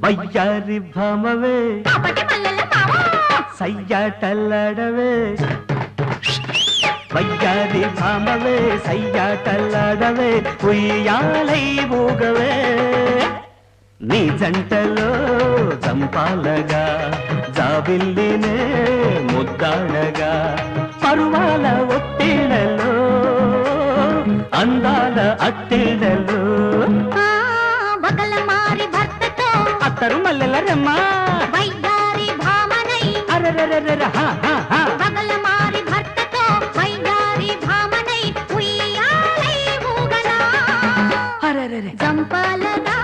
వయ్యారి భామవే సయ్యాటల్లాడవే వయ్యారి భామవే సయ్యాటల్లాడవే ఉయ్యాలై ఊగవే నీ జంటలో చంపాలగా జాబిల్లినే ముద్దాడగా పరువాల ఒత్తిళ్ళలో అందాల అత్తిళ్ళలో అత్తరు మల్లెల రెమ్మ వైద్యారి భామనై అరరరర పగలమారి భర్తతో వైద్యారి భామనై ఉయ్యాలై ఊగనా అరరరే చంపాలగా